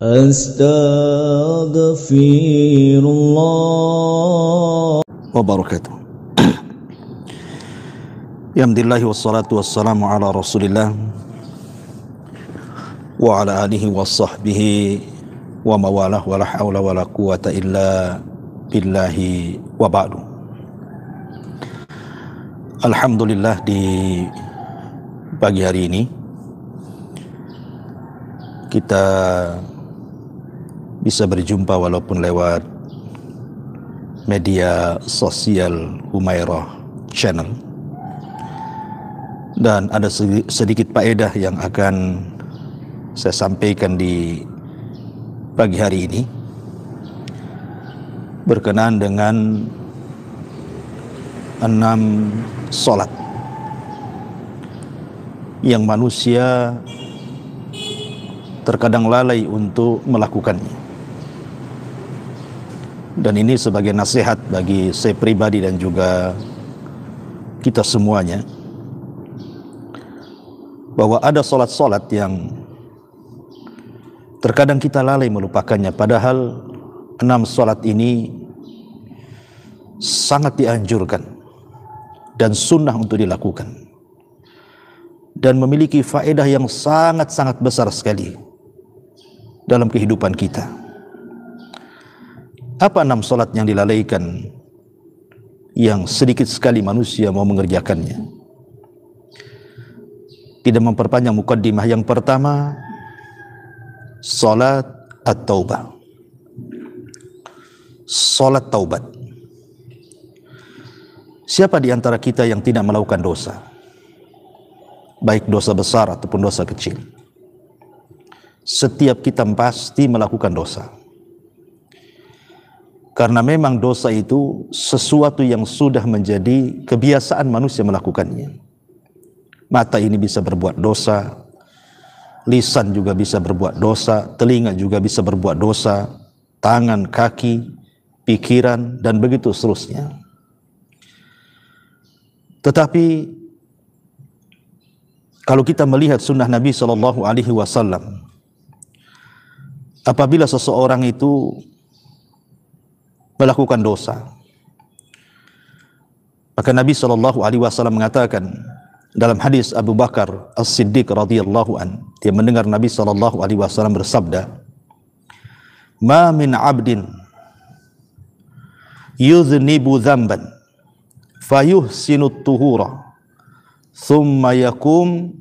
Astaghfirullah wabarakatuh. Alhamdulillah wassalatu wassalamu ala Rasulillah wa ala alihi wa sahbihi wa mawalah wa la hawla wa la quwata illa billahi wa ba'du. Alhamdulillah, di pagi hari ini kita bisa berjumpa walaupun lewat media sosial Humairah Channel, dan ada sedikit faedah yang akan saya sampaikan di pagi hari ini berkenaan dengan 6 salat yang manusia terkadang lalai untuk melakukannya. Dan ini sebagai nasihat bagi saya pribadi dan juga kita semuanya, bahwa ada salat-salat yang terkadang kita lalai melupakannya, padahal 6 salat ini sangat dianjurkan dan sunnah untuk dilakukan dan memiliki faedah yang sangat-sangat besar sekali dalam kehidupan kita. Apa 6 salat yang dilalaikan yang sedikit sekali manusia mau mengerjakannya? Tidak memperpanjang mukaddimah, yang pertama salat at-taubah, salat taubat. Siapa di antara kita yang tidak melakukan dosa, baik dosa besar ataupun dosa kecil? Setiap kita pasti melakukan dosa, karena memang dosa itu sesuatu yang sudah menjadi kebiasaan manusia melakukannya. Mata ini bisa berbuat dosa, lisan juga bisa berbuat dosa, telinga juga bisa berbuat dosa, tangan, kaki, pikiran, dan begitu seterusnya. Tetapi kalau kita melihat sunnah Nabi SAW, apabila seseorang itu melakukan dosa, maka Nabi SAW mengatakan dalam hadis Abu Bakar As-Siddiq radhiyallahu an, dia mendengar Nabi SAW bersabda, "Ma min 'abdin yudhnibu dhanban fayuhsinu at-tuhura thumma yakum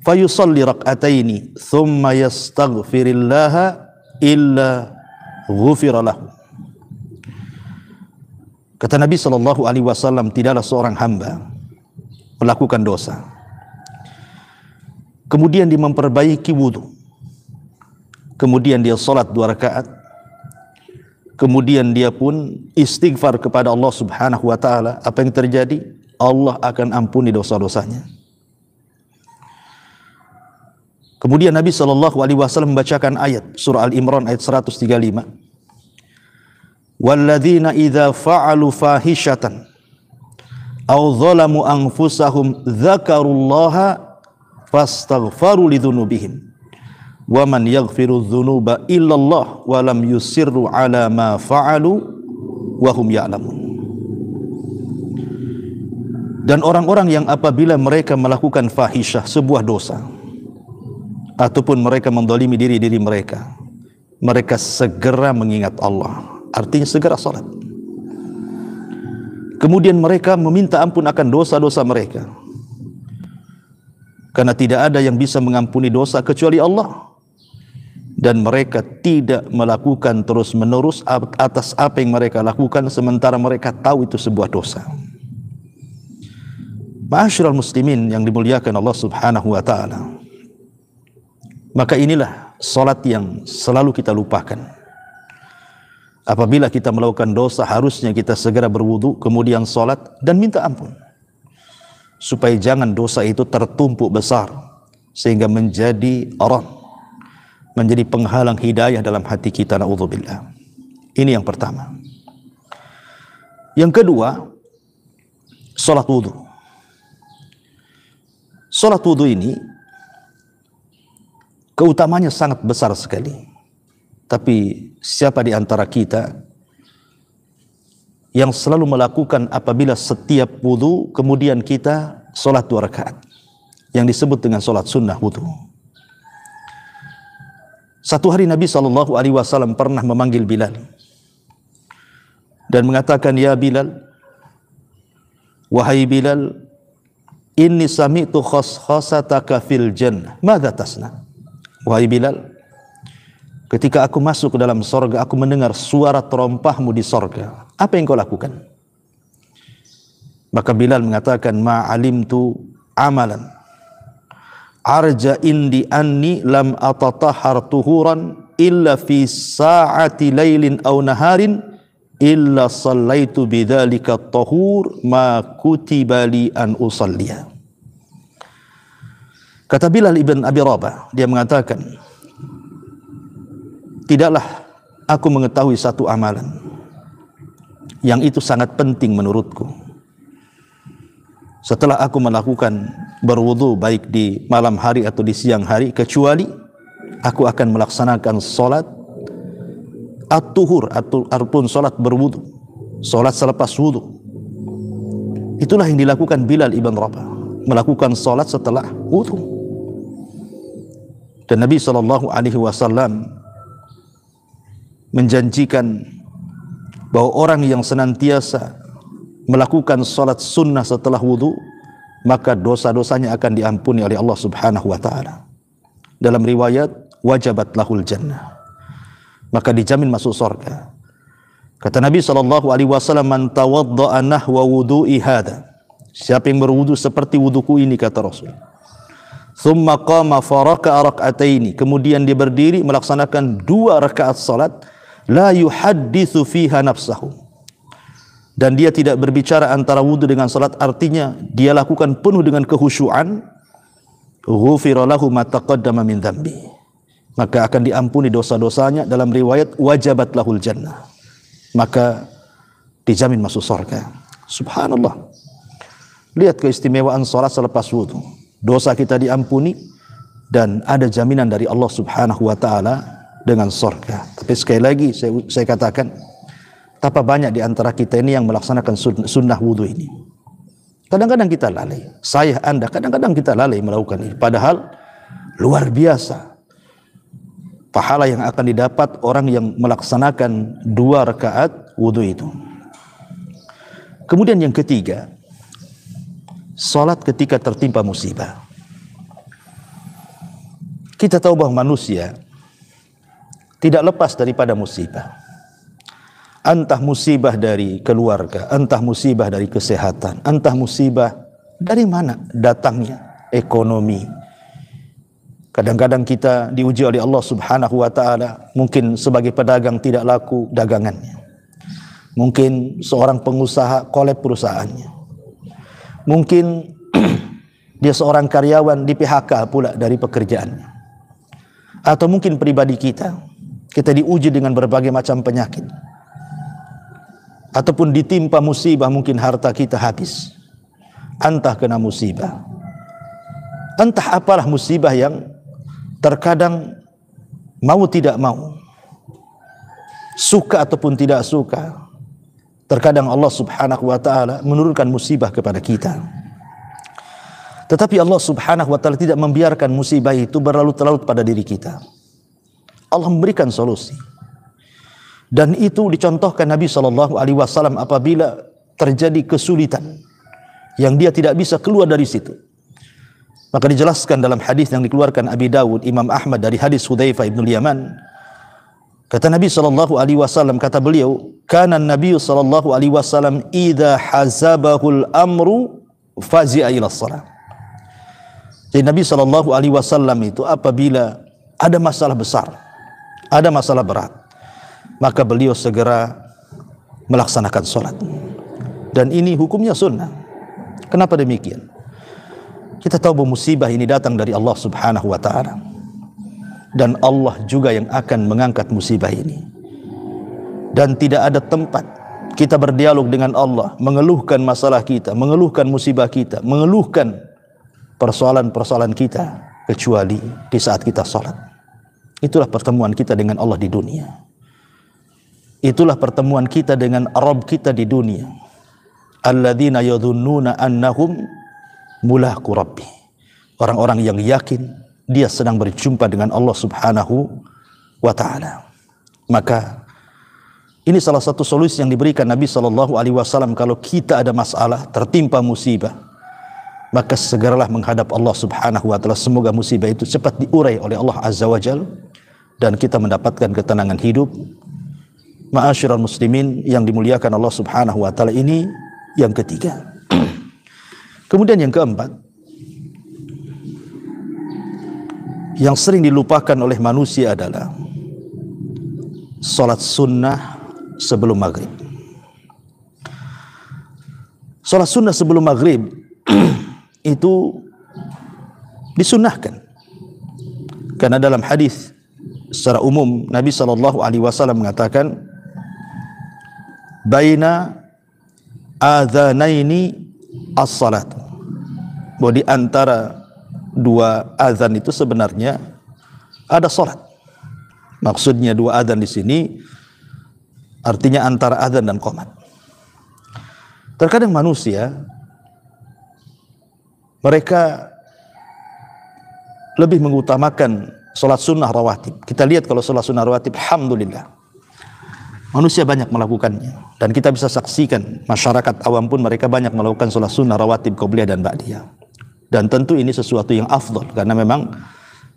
fayusalli rak'ataini thumma yastaghfirillaha illa ghufira lahu." Kata Nabi SAW, tidaklah seorang hamba melakukan dosa, kemudian dia memperbaiki wudu, kemudian dia salat 2 rakaat, kemudian dia pun istighfar kepada Allah Subhanahu wa taala, apa yang terjadi? Allah akan ampuni dosa-dosanya. Kemudian Nabi SAW membacakan ayat surah Al-Imran ayat 135. Walladzina idza fa'alu fahishatan aw zalamu anfusahum dzakarullaha fastaghfaru lidzunubihim wa man yaghfiru dzunuba illallah wa lam yusirru ala ma fa'alu wa hum ya'lamun. Dan orang-orang yang apabila mereka melakukan fahisyah, sebuah dosa, ataupun mereka mendolimi diri mereka, mereka segera mengingat Allah, artinya segera salat. Kemudian mereka meminta ampun akan dosa-dosa mereka, karena tidak ada yang bisa mengampuni dosa kecuali Allah. Dan mereka tidak melakukan terus-menerus atas apa yang mereka lakukan, sementara mereka tahu itu sebuah dosa. Ma'asyiral muslimin yang dimuliakan Allah Subhanahu wa taala, maka inilah salat yang selalu kita lupakan. Apabila kita melakukan dosa, harusnya kita segera berwudu, kemudian salat dan minta ampun, supaya jangan dosa itu tertumpuk besar sehingga menjadi aran, menjadi penghalang hidayah dalam hati kita. Na'udzubillah. Ini yang pertama. Yang kedua, salat wudu. Salat wudu ini Keutamanya sangat besar sekali. Tapi siapa di antara kita yang selalu melakukan apabila setiap wudu kemudian kita solat 2 rakaat yang disebut dengan solat sunnah wudu? Satu hari Nabi SAW pernah memanggil Bilal dan mengatakan, ya Bilal, wahai Bilal, inni sami'tu khaskhasataka fil jannah, madza tasna? Wahai Bilal, ketika aku masuk ke dalam sorga, aku mendengar suara terompahmu di sorga. Apa yang kau lakukan? Maka Bilal mengatakan, ma'alimtu amalan arja indi anni lam atatahhar tuhuran illa fi sa'ati lailin aw naharin illa sallaitu bidzalika at-tahur ma kutiba li an usalliya. Kata Bilal ibn Abi Rabah, dia mengatakan, tidaklah aku mengetahui satu amalan yang itu sangat penting menurutku setelah aku melakukan berwudu baik di malam hari atau di siang hari, kecuali aku akan melaksanakan solat at-tuhur ataupun solat berwudu, solat selepas wudu. Itulah yang dilakukan Bilal ibn Rabah, melakukan solat setelah wudu. Dan Nabi SAW menjanjikan bahwa orang yang senantiasa melakukan solat sunnah setelah wudu, maka dosa-dosanya akan diampuni oleh Allah Subhanahu wa taala. Dalam riwayat, wajabat lahul jannah, maka dijamin masuk surga. Kata Nabi SAW, man tawadda'a nahwa wudu'i hadha, siapa yang berwudu seperti wuduku ini, kata Rasul, thumma qama faraka rak'ataini, kemudian dia berdiri melaksanakan 2 rakaat salat, la yuhadditsu fiha nafsahu, dan dia tidak berbicara antara wudu dengan salat, artinya dia lakukan penuh dengan kehusyuan, ghufira lahu ma taqaddama min dhanbi, maka akan diampuni dosa-dosanya. Dalam riwayat, wajabat lahul jannah, maka dijamin masuk surga. Subhanallah, lihat keistimewaan salat selepas wudu, dosa kita diampuni dan ada jaminan dari Allah Subhanahu wa taala dengan surga. Tapi sekali lagi saya katakan, betapa banyak di antara kita ini yang melaksanakan sunnah wudu ini. Kadang-kadang kita lalai, saya, Anda, kadang-kadang kita lalai melakukan ini. Padahal luar biasa pahala yang akan didapat orang yang melaksanakan 2 rakaat wudu itu. Kemudian yang ketiga, salat ketika tertimpa musibah. Kita tahu bahwa manusia tidak lepas daripada musibah. Entah musibah dari keluarga, entah musibah dari kesehatan, entah musibah dari mana datangnya, ekonomi. Kadang-kadang kita diuji oleh Allah Subhanahu wa taala, mungkin sebagai pedagang tidak laku dagangannya. Mungkin seorang pengusaha kolab perusahaannya. Mungkin dia seorang karyawan di PHK pula dari pekerjaannya. Atau mungkin pribadi kita diuji dengan berbagai macam penyakit. Ataupun ditimpa musibah, mungkin harta kita habis, entah kena musibah, entah apalah musibah yang terkadang mau tidak mau, suka ataupun tidak suka, terkadang Allah Subhanahu wa taala menurunkan musibah kepada kita. Tetapi Allah Subhanahu wa taala tidak membiarkan musibah itu berlarut-larut pada diri kita. Allah memberikan solusi. Dan itu dicontohkan Nabi SAW apabila terjadi kesulitan yang dia tidak bisa keluar dari situ. Maka dijelaskan dalam hadis yang dikeluarkan Abi Dawud, Imam Ahmad dari hadis Hudzaifah ibn Yaman. Kata Nabi SAW, kata beliau, kana Nabi SAW idza hazabahul amru fazi'a ila shalah. Jadi Nabi SAW itu apabila ada masalah besar, ada masalah berat, maka beliau segera melaksanakan solat. Dan ini hukumnya sunnah. Kenapa demikian? Kita tahu bahwa musibah ini datang dari Allah Subhanahu wa ta'ala, dan Allah juga yang akan mengangkat musibah ini. Dan tidak ada tempat kita berdialog dengan Allah, mengeluhkan masalah kita, mengeluhkan musibah kita, mengeluhkan persoalan-persoalan kita, kecuali di saat kita salat. Itulah pertemuan kita dengan Allah di dunia. Itulah pertemuan kita dengan Rabb kita di dunia. Alladzina yadhunnuna annahum mulaqu rabbi. Orang-orang yang yakin dia sedang berjumpa dengan Allah Subhanahu wa taala. Maka ini salah satu solusi yang diberikan Nabi SAW kalau kita ada masalah, tertimpa musibah, maka segeralah menghadap Allah Subhanahu wa taala. Semoga musibah itu cepat diurai oleh Allah Azza wa Jalla dan kita mendapatkan ketenangan hidup. Ma'asyiral muslimin yang dimuliakan Allah Subhanahu wa taala, ini yang ketiga. Kemudian yang keempat, yang sering dilupakan oleh manusia adalah salat sunnah sebelum maghrib. Salat sunnah sebelum maghrib itu disunnahkan karena dalam hadis secara umum Nabi SAW mengatakan baina adzanaini as-salat, bahwa di antara dua azan itu sebenarnya ada salat. Maksudnya dua azan di sini artinya antara azan dan qomat. Terkadang manusia mereka lebih mengutamakan salat sunnah rawatib. Kita lihat kalau salat sunnah rawatib, alhamdulillah, manusia banyak melakukannya. Dan kita bisa saksikan masyarakat awam pun mereka banyak melakukan salat sunnah rawatib qobliyah dan ba'diyah. Dan tentu ini sesuatu yang afdol, karena memang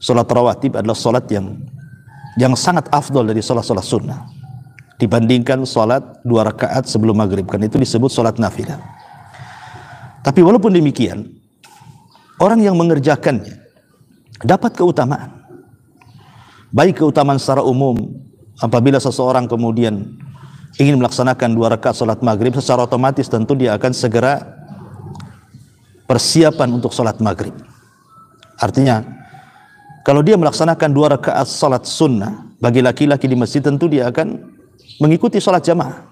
salat rawatib adalah salat yang sangat afdol dari salat-salat sunnah dibandingkan salat 2 rakaat sebelum maghrib, kan itu disebut salat nafilah. Tapi walaupun demikian, orang yang mengerjakannya dapat keutamaan, baik keutamaan secara umum. Apabila seseorang kemudian ingin melaksanakan 2 rakaat salat maghrib, secara otomatis tentu dia akan segera persiapan untuk salat maghrib. Artinya kalau dia melaksanakan 2 rakaat salat sunnah bagi laki-laki di masjid, tentu dia akan mengikuti salat jamaah.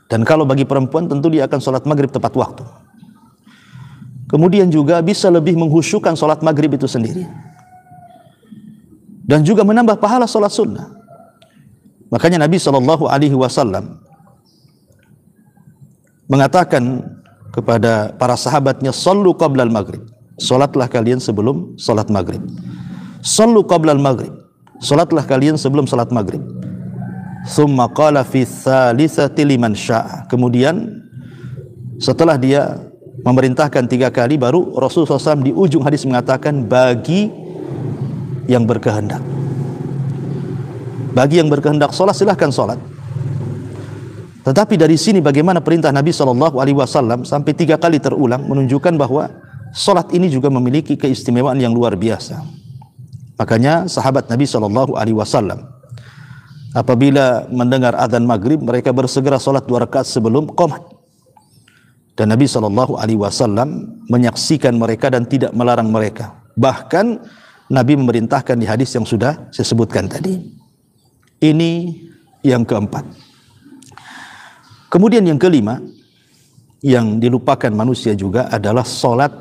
Dan kalau bagi perempuan tentu dia akan salat maghrib tepat waktu. Kemudian juga bisa lebih menghusyukkan salat maghrib itu sendiri, dan juga menambah pahala salat sunnah. Makanya Nabi SAW mengatakan kepada para sahabatnya, sallu qablal maghrib, salatlah kalian sebelum salat maghrib. Sallu qablal maghrib, salatlah kalian sebelum salat maghrib. Thumma qala fi thalithati liman sya'a. Kemudian setelah dia memerintahkan 3 kali, baru Rasulullah SAW di ujung hadis mengatakan bagi yang berkehendak. Bagi yang berkehendak salat, silahkan salat. Tetapi dari sini bagaimana perintah Nabi SAW sampai 3 kali terulang menunjukkan bahwa salat ini juga memiliki keistimewaan yang luar biasa. Makanya sahabat Nabi SAW apabila mendengar adzan maghrib, mereka bersegera salat 2 rakaat sebelum qomat. Dan Nabi SAW menyaksikan mereka dan tidak melarang mereka. Bahkan Nabi memerintahkan di hadis yang sudah saya sebutkan tadi. Ini yang keempat. Kemudian yang kelima, yang dilupakan manusia juga adalah salat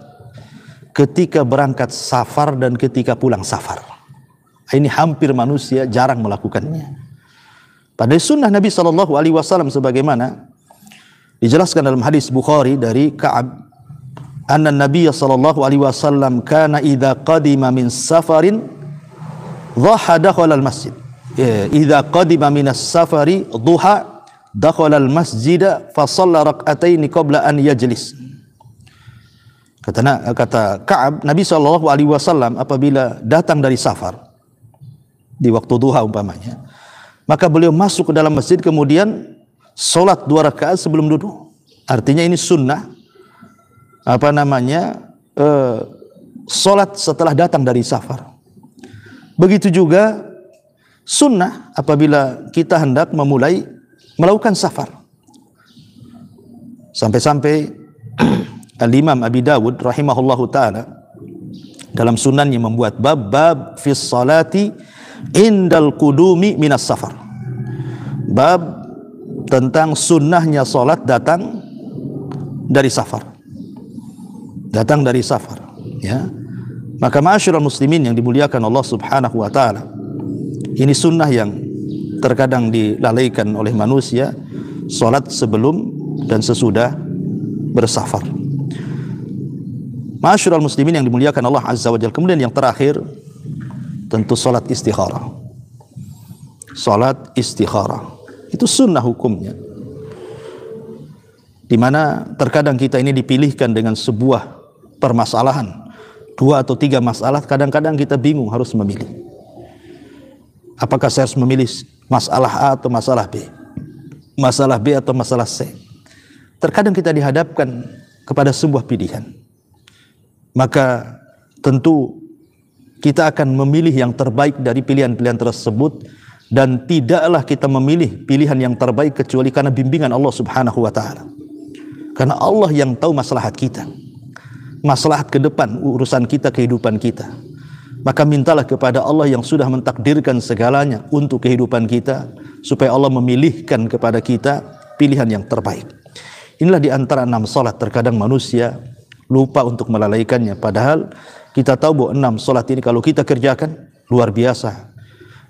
ketika berangkat safar dan ketika pulang safar. Ini hampir manusia jarang melakukannya. Pada sunnah Nabi SAW sebagaimana dijelaskan dalam hadis Bukhari dari Ka'ab, anna Nabi SAW kana idza qadima min safarin dhaha dakhala al-masjid. Idza qadima min as-safari dhuha dakhala al-masjid fa shalla rak'ataini qabla an yajlis. Kata Ka'ab, Nabi SAW apabila datang dari safar di waktu duha umpamanya, maka beliau masuk ke dalam masjid kemudian salat 2 rakaat sebelum duduk. Artinya ini sunnah salat setelah datang dari safar. Begitu juga sunnah apabila kita hendak memulai melakukan safar. Sampai-sampai Al-Imam Abi Dawud rahimahullahu ta'ala dalam sunannya membuat bab fis salati indal qudumi minas safar. Bab tentang sunnahnya salat datang dari safar. Datang dari safar, ya. Maka ma'asyiral muslimin yang dimuliakan Allah Subhanahu wa taala, ini sunnah yang terkadang dilalaikan oleh manusia, salat sebelum dan sesudah bersafar. Ma'asyiral muslimin yang dimuliakan Allah Azza wa Jalla. Kemudian yang terakhir tentu salat istikharah. Salat istikharah itu sunnah hukumnya, di mana terkadang kita ini dipilihkan dengan sebuah permasalahan, 2 atau 3 masalah, kadang-kadang kita bingung harus memilih. Apakah saya harus memilih masalah A atau masalah B? Masalah B atau masalah C? Terkadang kita dihadapkan kepada sebuah pilihan. Maka tentu kita akan memilih yang terbaik dari pilihan-pilihan tersebut, dan tidaklah kita memilih pilihan yang terbaik kecuali karena bimbingan Allah Subhanahu wa taala. Karena Allah yang tahu maslahat kita, maslahat ke depan urusan kita, kehidupan kita. Maka mintalah kepada Allah yang sudah mentakdirkan segalanya untuk kehidupan kita, supaya Allah memilihkan kepada kita pilihan yang terbaik. Inilah di antara 6 salat terkadang manusia lupa untuk melalaikannya, padahal kita tahu bahwa 6 salat ini kalau kita kerjakan luar biasa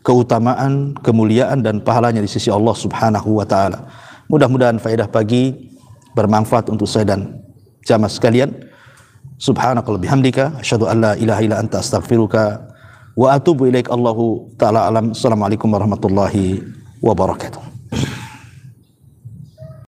keutamaan, kemuliaan dan pahalanya di sisi Allah Subhanahu wa taala. Mudah-mudahan faedah pagi bermanfaat untuk saya dan jamaah sekalian. Subhanakallah bihamdika asyhadu an la ilaha illa anta astaghfiruka wa atubu ilaik. Allahu taala alam. Assalamualaikum warahmatullahi wabarakatuh.